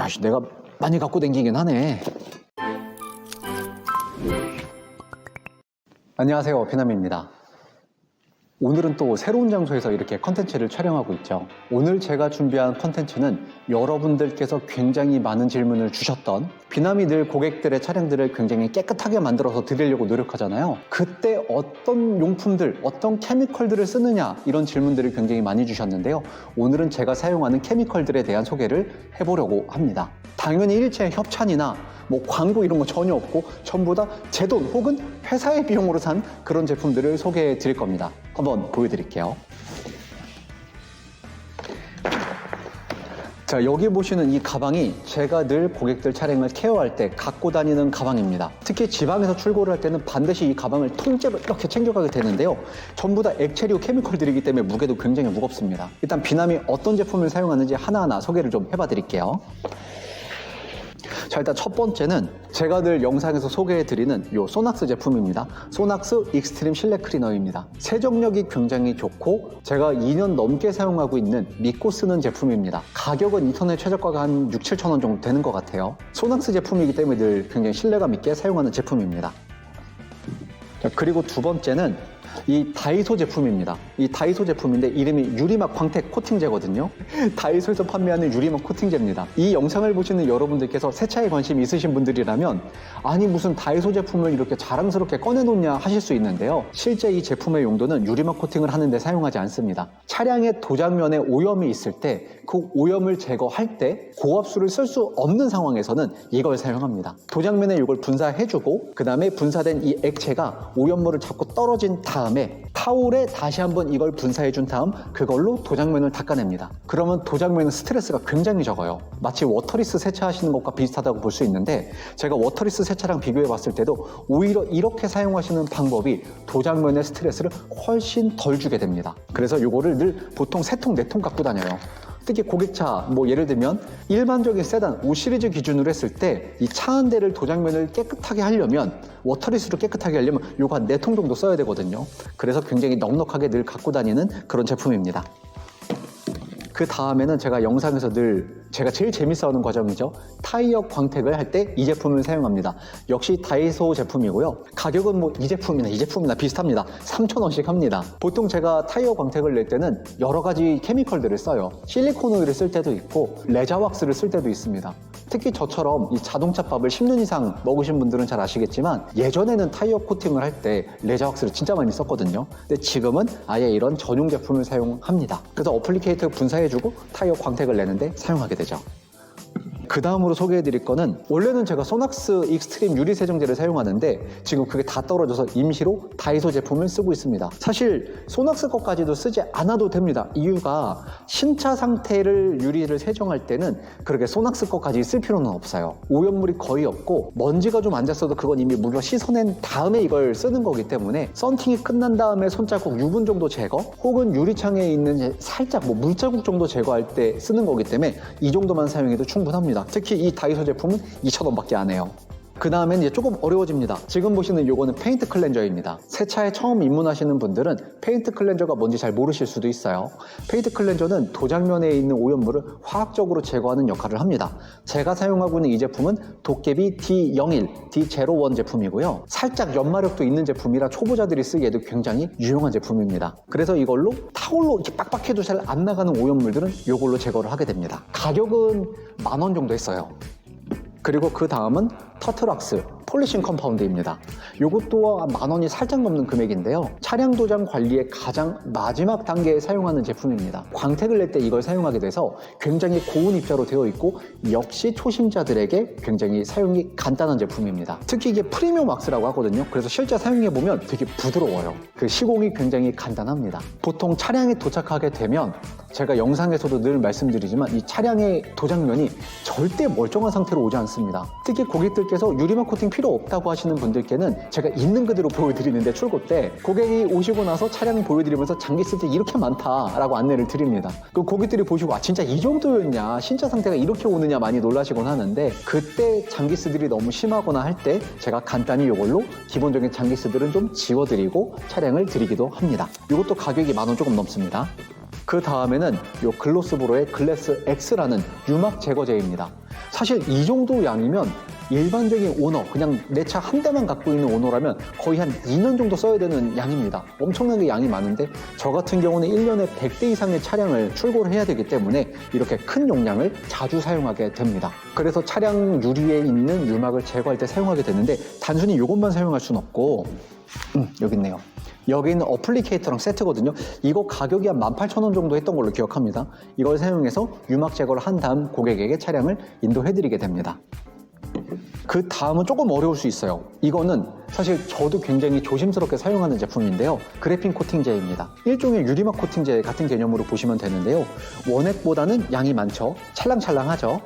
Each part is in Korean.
아씨, 내가 많이 갖고 댕기긴 하네. 안녕하세요, 피남입니다. 오늘은 또 새로운 장소에서 이렇게 컨텐츠를 촬영하고 있죠. 오늘 제가 준비한 컨텐츠는 여러분들께서 굉장히 많은 질문을 주셨던, 비남이 늘 고객들의 차량들을 굉장히 깨끗하게 만들어서 드리려고 노력하잖아요. 그때 어떤 용품들, 어떤 케미컬들을 쓰느냐, 이런 질문들을 굉장히 많이 주셨는데요. 오늘은 제가 사용하는 케미컬들에 대한 소개를 해보려고 합니다. 당연히 일체 협찬이나 뭐 광고 이런 거 전혀 없고 전부 다 제 돈 혹은 회사의 비용으로 산 그런 제품들을 소개해 드릴 겁니다. 한번 보여드릴게요. 자, 여기 보시는 이 가방이 제가 늘 고객들 차량을 케어할 때 갖고 다니는 가방입니다. 특히 지방에서 출고를 할 때는 반드시 이 가방을 통째로 이렇게 챙겨가게 되는데요. 전부 다 액체류 케미컬들이기 때문에 무게도 굉장히 무겁습니다. 일단 비남이 어떤 제품을 사용하는지 하나하나 소개를 좀 해봐 드릴게요. 자, 일단 첫 번째는 제가 늘 영상에서 소개해드리는 이 소낙스 제품입니다. 소낙스 익스트림 실내 클리너입니다. 세정력이 굉장히 좋고 제가 2년 넘게 사용하고 있는 믿고 쓰는 제품입니다. 가격은 인터넷 최저가가 한 6, 7천 원 정도 되는 것 같아요. 소낙스 제품이기 때문에 늘 굉장히 신뢰감 있게 사용하는 제품입니다. 자, 그리고 두 번째는 이 다이소 제품입니다. 이 다이소 제품인데 이름이 유리막 광택 코팅제거든요. 다이소에서 판매하는 유리막 코팅제입니다. 이 영상을 보시는 여러분들께서 세차에 관심이 있으신 분들이라면 아니 무슨 다이소 제품을 이렇게 자랑스럽게 꺼내놓냐 하실 수 있는데요. 실제 이 제품의 용도는 유리막 코팅을 하는데 사용하지 않습니다. 차량의 도장면에 오염이 있을 때 그 오염을 제거할 때 고압수를 쓸 수 없는 상황에서는 이걸 사용합니다. 도장면에 이걸 분사해주고 그 다음에 분사된 이 액체가 오염물을 잡고 떨어진 다음에 타올에 다시 한번 이걸 분사해준 다음 그걸로 도장면을 닦아냅니다. 그러면 도장면은 스트레스가 굉장히 적어요. 마치 워터리스 세차하시는 것과 비슷하다고 볼 수 있는데 제가 워터리스 세차랑 비교해 봤을 때도 오히려 이렇게 사용하시는 방법이 도장면의 스트레스를 훨씬 덜 주게 됩니다. 그래서 이거를 늘 보통 3통, 4통 갖고 다녀요. 특히 고객차, 뭐 예를 들면 일반적인 세단 5 시리즈 기준으로 했을 때 이 차 한 대를 도장면을 깨끗하게 하려면 워터리스로 깨끗하게 하려면 요거 한 4통 정도 써야 되거든요. 그래서 굉장히 넉넉하게 늘 갖고 다니는 그런 제품입니다. 그 다음에는 제가 영상에서 늘 제가 제일 재밌어하는 과정이죠. 타이어 광택을 할 때 이 제품을 사용합니다. 역시 다이소 제품이고요. 가격은 뭐 이 제품이나 비슷합니다. 3,000원씩 합니다. 보통 제가 타이어 광택을 낼 때는 여러 가지 케미컬들을 써요. 실리콘 오일을 쓸 때도 있고 레자왁스를 쓸 때도 있습니다. 특히 저처럼 이 자동차 밥을 10년 이상 먹으신 분들은 잘 아시겠지만 예전에는 타이어 코팅을 할 때 레자왁스를 진짜 많이 썼거든요. 근데 지금은 아예 이런 전용 제품을 사용합니다. 그래서 어플리케이터 분사해주고 타이어 광택을 내는데 사용하게 되죠. 그 다음으로 소개해드릴 거는 원래는 제가 소낙스 익스트림 유리 세정제를 사용하는데 지금 그게 다 떨어져서 임시로 다이소 제품을 쓰고 있습니다. 사실 소낙스 것까지도 쓰지 않아도 됩니다. 이유가 신차 상태를 유리를 세정할 때는 그렇게 소낙스 것까지 쓸 필요는 없어요. 오염물이 거의 없고 먼지가 좀 앉았어도 그건 이미 물로 씻어낸 다음에 이걸 쓰는 거기 때문에 썬팅이 끝난 다음에 손자국 유분 정도 제거 혹은 유리창에 있는 살짝 뭐 물자국 정도 제거할 때 쓰는 거기 때문에 이 정도만 사용해도 충분합니다. 특히 이 다이소 제품은 2,000원 밖에 안 해요. 그 다음엔 이제 조금 어려워집니다. 지금 보시는 요거는 페인트 클렌저입니다. 세차에 처음 입문하시는 분들은 페인트 클렌저가 뭔지 잘 모르실 수도 있어요. 페인트 클렌저는 도장면에 있는 오염물을 화학적으로 제거하는 역할을 합니다. 제가 사용하고 있는 이 제품은 도깨비 D01, D01 제품이고요. 살짝 연마력도 있는 제품이라 초보자들이 쓰기에도 굉장히 유용한 제품입니다. 그래서 이걸로 타올로 이렇게 빡빡해도 잘 안 나가는 오염물들은 이걸로 제거를 하게 됩니다. 가격은 10,000원 정도 했어요. 그리고 그 다음은 터트락스 폴리싱 컴파운드입니다. 이것도 10,000원이 살짝 넘는 금액인데요. 차량 도장 관리의 가장 마지막 단계에 사용하는 제품입니다. 광택을 낼 때 이걸 사용하게 돼서 굉장히 고운 입자로 되어 있고 역시 초심자들에게 굉장히 사용이 간단한 제품입니다. 특히 이게 프리미엄 왁스라고 하거든요. 그래서 실제 사용해보면 되게 부드러워요. 그 시공이 굉장히 간단합니다. 보통 차량에 도착하게 되면 제가 영상에서도 늘 말씀드리지만 이 차량의 도장면이 절대 멀쩡한 상태로 오지 않습니다. 특히 고객들께서 유리막 코팅 필요 없다고 하시는 분들께는 제가 있는 그대로 보여드리는데 출고 때 고객이 오시고 나서 차량 보여드리면서 장기 쓸 때 이렇게 많다라고 안내를 드립니다. 그 고객들이 보시고 아 진짜 이 정도였냐 신차 상태가 이렇게 오느냐 많이 놀라시곤 하는데 그때 장기스들이 너무 심하거나 할 때 제가 간단히 이걸로 기본적인 장기스들은 좀 지워드리고 차량을 드리기도 합니다. 이것도 가격이 10,000원 조금 넘습니다. 그 다음에는 요 글로스브로의 글래스 X라는 유막 제거제입니다. 사실 이 정도 양이면 일반적인 오너, 그냥 내 차 한 대만 갖고 있는 오너라면 거의 한 2년 정도 써야 되는 양입니다. 엄청나게 양이 많은데 저 같은 경우는 1년에 100대 이상의 차량을 출고를 해야 되기 때문에 이렇게 큰 용량을 자주 사용하게 됩니다. 그래서 차량 유리에 있는 유막을 제거할 때 사용하게 되는데 단순히 이것만 사용할 수는 없고 여기 있네요. 여기 있는 어플리케이터랑 세트거든요. 이거 가격이 한 18,000원 정도 했던 걸로 기억합니다. 이걸 사용해서 유막 제거를 한 다음 고객에게 차량을 인도해드리게 됩니다. 그 다음은 조금 어려울 수 있어요. 이거는 사실 저도 굉장히 조심스럽게 사용하는 제품인데요. 그래핀 코팅제입니다. 일종의 유리막 코팅제 같은 개념으로 보시면 되는데요. 원액보다는 양이 많죠. 찰랑찰랑하죠.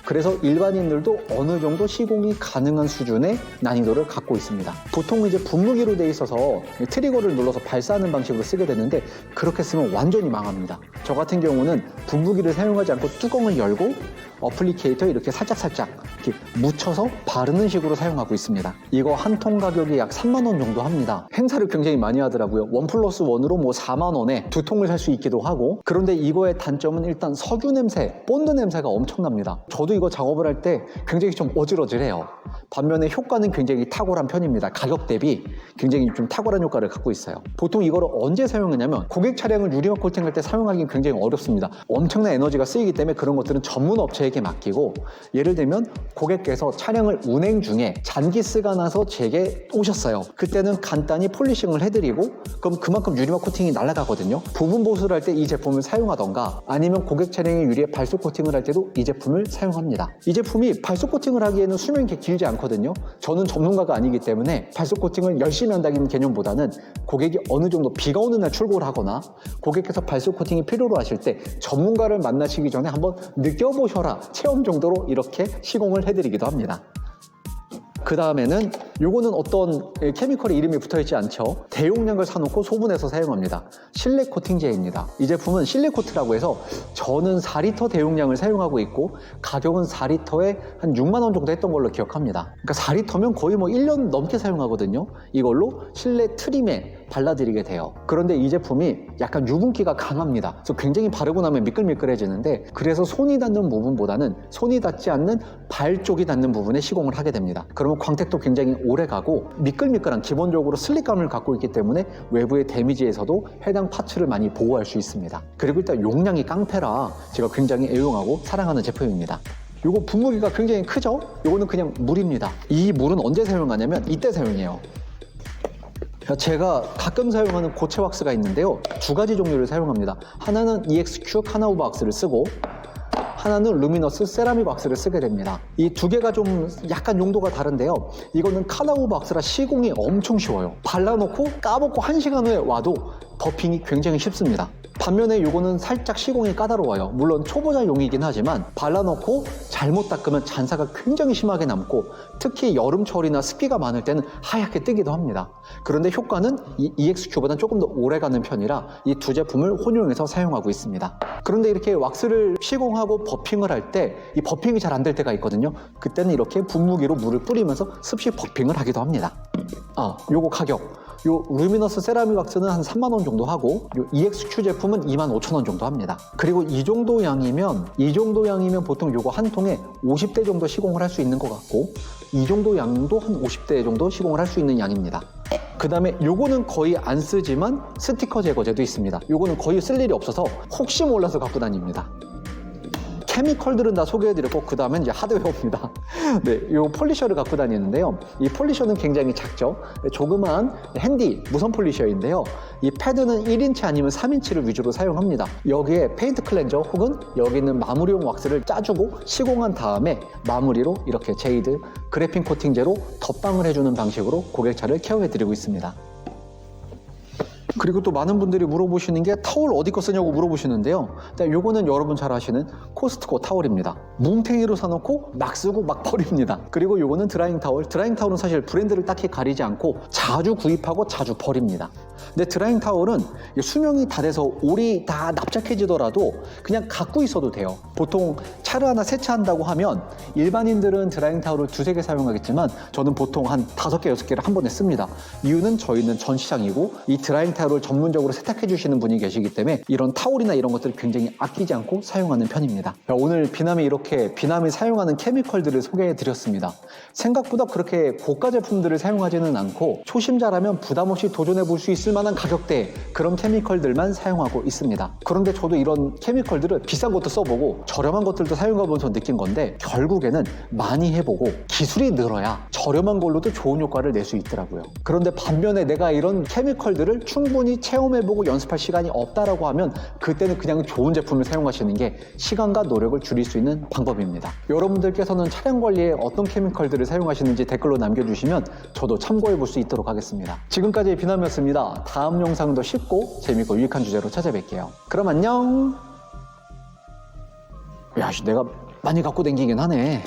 그래서 일반인들도 어느 정도 시공이 가능한 수준의 난이도를 갖고 있습니다. 보통 이제 분무기로 돼 있어서 트리거를 눌러서 발사하는 방식으로 쓰게 되는데 그렇게 쓰면 완전히 망합니다. 저 같은 경우는 분무기를 사용하지 않고 뚜껑을 열고 어플리케이터 이렇게 살짝살짝 이렇게 묻혀서 바르는 식으로 사용하고 있습니다. 이거 한 통 가격이 약 3만 원 정도 합니다. 행사를 굉장히 많이 하더라고요. 1+1으로 뭐 4만 원에 2통을 살 수 있기도 하고. 그런데 이거의 단점은 일단 석유 냄새, 본드 냄새가 엄청납니다. 저도 이거 작업을 할 때 굉장히 좀 어질어질해요. 반면에 효과는 굉장히 탁월한 편입니다. 가격 대비 굉장히 좀 탁월한 효과를 갖고 있어요. 보통 이거를 언제 사용하냐면 고객 차량을 유리막 코팅할 때 사용하기는 굉장히 어렵습니다. 엄청난 에너지가 쓰이기 때문에 그런 것들은 전문 업체에게 맡기고, 예를 들면 고객께서 차량을 운행 중에 잔기스가 나서 제게 오셨어요. 그때는 간단히 폴리싱을 해드리고 그럼 그만큼 유리막 코팅이 날아가거든요. 부분 보수를 할 때 이 제품을 사용하던가 아니면 고객 차량의 유리에 발수 코팅을 할 때도 이 제품을 사용합니다. 이 제품이 발수 코팅을 하기에는 수명이 그렇게 길지 않거든요. 저는 전문가가 아니기 때문에 발수 코팅을 열심히 한다는 개념보다는 고객이 어느 정도 비가 오는 날 출고를 하거나 고객께서 발수 코팅이 필요로 하실 때 전문가를 만나시기 전에 한번 느껴보셔라 체험 정도로 이렇게 시공을 해드리기도 합니다. 그 다음에는 요거는 어떤 케미컬의 이름이 붙어있지 않죠. 대용량을 사놓고 소분해서 사용합니다. 실내 코팅제입니다. 이 제품은 실내 코트라고 해서 저는 4리터 대용량을 사용하고 있고 가격은 4리터에 한 6만 원 정도 했던 걸로 기억합니다. 그러니까 4리터면 거의 뭐 1년 넘게 사용하거든요. 이걸로 실내 트림에 발라드리게 돼요. 그런데 이 제품이 약간 유분기가 강합니다. 그래서 굉장히 바르고 나면 미끌미끌해지는데, 그래서 손이 닿는 부분보다는 손이 닿지 않는 발 쪽이 닿는 부분에 시공을 하게 됩니다. 그러면 광택도 굉장히 오래 가고 미끌미끌한 기본적으로 슬립감을 갖고 있기 때문에 외부의 데미지에서도 해당 파츠를 많이 보호할 수 있습니다. 그리고 일단 용량이 깡패라 제가 굉장히 애용하고 사랑하는 제품입니다. 요거 분무기가 굉장히 크죠? 요거는 그냥 물입니다. 이 물은 언제 사용하냐면 이때 사용해요. 제가 가끔 사용하는 고체 왁스가 있는데요. 두 가지 종류를 사용합니다. 하나는 EXQ 카나우바 왁스를 쓰고 하나는 루미너스 세라믹 왁스를 쓰게 됩니다. 이 두 개가 좀 약간 용도가 다른데요. 이거는 카나우바 왁스라 시공이 엄청 쉬워요. 발라놓고 까먹고 1시간 후에 와도 버핑이 굉장히 쉽습니다. 반면에 이거는 살짝 시공이 까다로워요. 물론 초보자용이긴 하지만 발라놓고 잘못 닦으면 잔사가 굉장히 심하게 남고 특히 여름철이나 습기가 많을 때는 하얗게 뜨기도 합니다. 그런데 효과는 이 EXQ보다는 조금 더 오래가는 편이라 이 두 제품을 혼용해서 사용하고 있습니다. 그런데 이렇게 왁스를 시공하고 버핑을 할 때 이 버핑이 잘 안 될 때가 있거든요. 그때는 이렇게 분무기로 물을 뿌리면서 습시 버핑을 하기도 합니다. 요거 가격. 요 루미너스 세라믹 왁스는 한 3만 원 정도 하고 요 EXQ 제품은 2만 5천 원 정도 합니다. 그리고 이 정도 양이면 보통 요거 한 통에 50대 정도 시공을 할 수 있는 것 같고 이 정도 양도 한 50대 정도 시공을 할 수 있는 양입니다. 그 다음에 요거는 거의 안 쓰지만 스티커 제거제도 있습니다. 요거는 거의 쓸 일이 없어서 혹시 몰라서 갖고 다닙니다. 케미컬들은 다 소개해드렸고 그 다음엔 이제 하드웨어입니다. 네, 이 폴리셔를 갖고 다니는데요. 이 폴리셔는 굉장히 작죠. 조그만 핸디 무선 폴리셔인데요. 이 패드는 1인치 아니면 3인치를 위주로 사용합니다. 여기에 페인트 클렌저 혹은 여기 있는 마무리용 왁스를 짜주고 시공한 다음에 마무리로 이렇게 제이드 그래핀 코팅제로 덧방을 해주는 방식으로 고객차를 케어해드리고 있습니다. 그리고 또 많은 분들이 물어보시는 게 타월 어디 거 쓰냐고 물어보시는데요. 요거는 여러분 잘 아시는 코스트코 타월입니다. 뭉탱이로 사놓고 막 쓰고 막 버립니다. 그리고 요거는 드라잉 타월. 드라잉 타월은 사실 브랜드를 딱히 가리지 않고 자주 구입하고 자주 버립니다. 근데 드라잉 타올은 수명이 다 돼서 올이 다 납작해지더라도 그냥 갖고 있어도 돼요. 보통 차를 하나 세차한다고 하면 일반인들은 드라잉 타올을 2-3개 사용하겠지만 저는 보통 한 5개, 6개를 한 번에 씁니다. 이유는 저희는 전 시장이고 이 드라잉 타올을 전문적으로 세탁해 주시는 분이 계시기 때문에 이런 타올이나 이런 것들을 굉장히 아끼지 않고 사용하는 편입니다. 오늘 비남이 이렇게 비남이 사용하는 케미컬들을 소개해 드렸습니다. 생각보다 그렇게 고가 제품들을 사용하지는 않고 초심자라면 부담 없이 도전해 볼 수 있을 만한 가격대의 그런 케미컬들만 사용하고 있습니다. 그런데 저도 이런 케미컬들을 비싼 것도 써보고 저렴한 것들도 사용해보면서 느낀 건데 결국에는 많이 해보고 기술이 늘어야 저렴한 걸로도 좋은 효과를 낼 수 있더라고요. 그런데 반면에 내가 이런 케미컬들을 충분히 체험해보고 연습할 시간이 없다라고 하면 그때는 그냥 좋은 제품을 사용하시는 게 시간과 노력을 줄일 수 있는 방법입니다. 여러분들께서는 차량 관리에 어떤 케미컬들을 사용하시는지 댓글로 남겨주시면 저도 참고해 볼 수 있도록 하겠습니다. 지금까지 비남이었습니다. 다음 영상도 쉽고 재밌고 유익한 주제로 찾아뵐게요. 그럼 안녕. 야, 내가 많이 갖고 다니긴 하네.